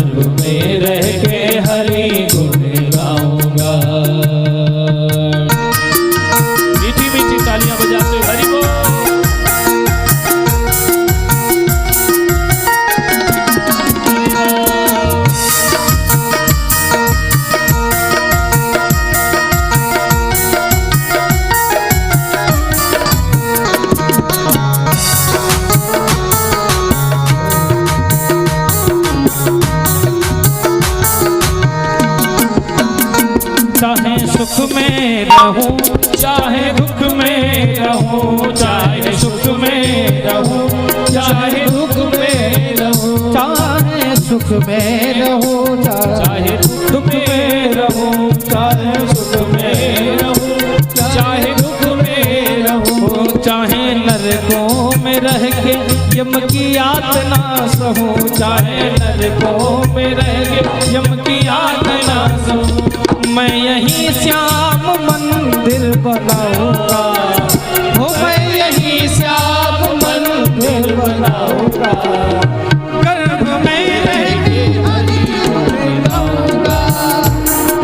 गर्भ में रह के हरि गुण गाऊंगा। मीठी मीठी तालियां बजाते हरि बोल। चाहे सुख में रहूं चाहे दुख में रहूं, चाहे सुख में रहूं चाहे दुख में रहूं, चाहे सुख में रहूं चाहे दुख में रहूं, चाहे सुख में रहूं चाहे दुख में रहूं, चाहे नरकों में रह के यम की यातना सहूं, चाहे नरकों में रह के यम की यातना सहूं, मैं यही श्याम मंदिर बनाऊंगा, हो मैं यही श्याम मंदिर बनाऊंगा, गर्भ में रह के हरि गुण गाऊंगा,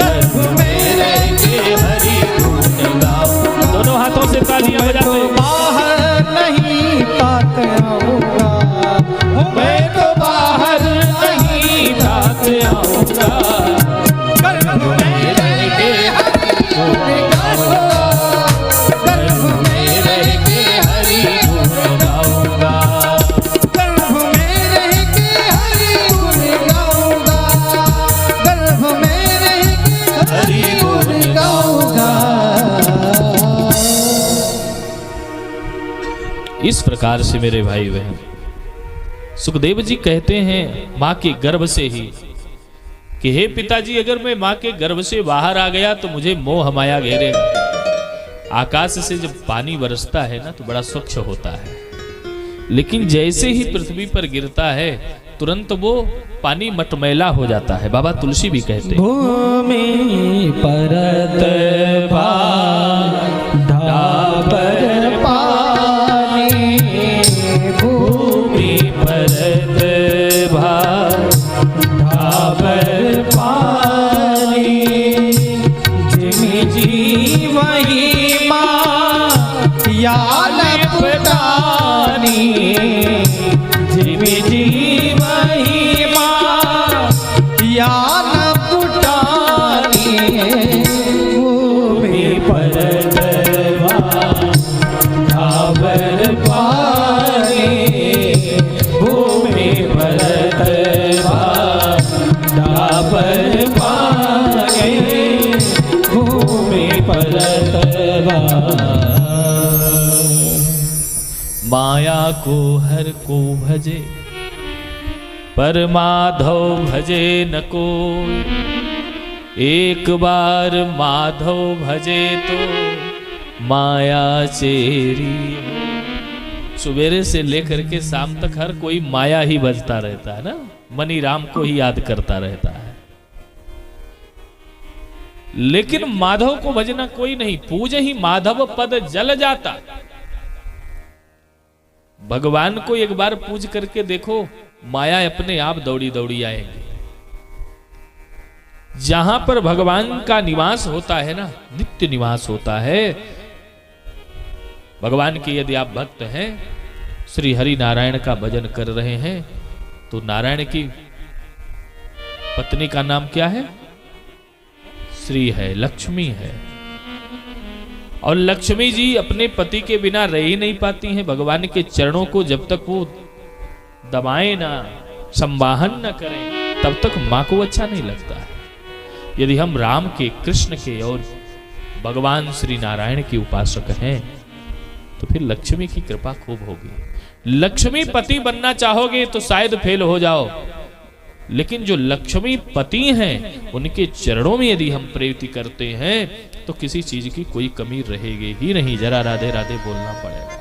गर्भ में रह के हरि गुण गाऊंगा। दोनों हाथों से तालियां बजाते। बाहर नहीं तात आऊंगा, मैं तो बाहर नहीं तात आऊंगा, गर्भ में इस प्रकार से मेरे भाई बहन सुखदेव जी कहते हैं मां के गर्भ से ही कि हे पिताजी, अगर मैं मां के गर्भ से बाहर आ गया तो मुझे मोह माया घेरेगा। आकाश से जब पानी बरसता है ना तो बड़ा स्वच्छ होता है, लेकिन जैसे ही पृथ्वी पर गिरता है तुरंत वो पानी मटमैला हो जाता है। बाबा तुलसी भी कहते हैं भूमि परत ढापर पानी, भूमि परत ढापर पानी, जिमी जी वही माँ याल पटानी, जिमी जी वही माँ याल पुटानी, भूमि परत ढाबर पानी, भूमि परत ढाबर पानी, भूमि परत माया को हर को भजे पर माधव भजे न कोई, एक बार माधव भजे तो माया चेरी। सुबेरे से लेकर के शाम तक हर कोई माया ही भजता रहता है ना, मनी राम को ही याद करता रहता है, लेकिन माधव को भजना कोई नहीं। पूज ही माधव पद जल जाता। भगवान को एक बार पूज करके देखो, माया अपने आप दौड़ी दौड़ी आएगी। जहां पर भगवान का निवास होता है ना, नित्य निवास होता है। भगवान के यदि आप भक्त हैं, श्री हरि नारायण का भजन कर रहे हैं, तो नारायण की पत्नी का नाम क्या है? श्री है, लक्ष्मी है। और लक्ष्मी जी अपने पति के बिना रह ही नहीं पाती हैं। भगवान के चरणों को जब तक वो दबाएं ना, संवाहन न करें, तब तक मां को अच्छा नहीं लगता है। यदि हम राम के, कृष्ण के और भगवान श्री नारायण के उपासक हैं, तो फिर लक्ष्मी की कृपा खूब होगी। लक्ष्मी पति बनना चाहोगे तो शायद फेल हो जाओ, लेकिन जो लक्ष्मी पति हैं, उनके चरणों में यदि हम प्रीति करते हैं, तो किसी चीज की कोई कमी रहेगी ही नहीं। जरा राधे राधे बोलना पड़ेगा।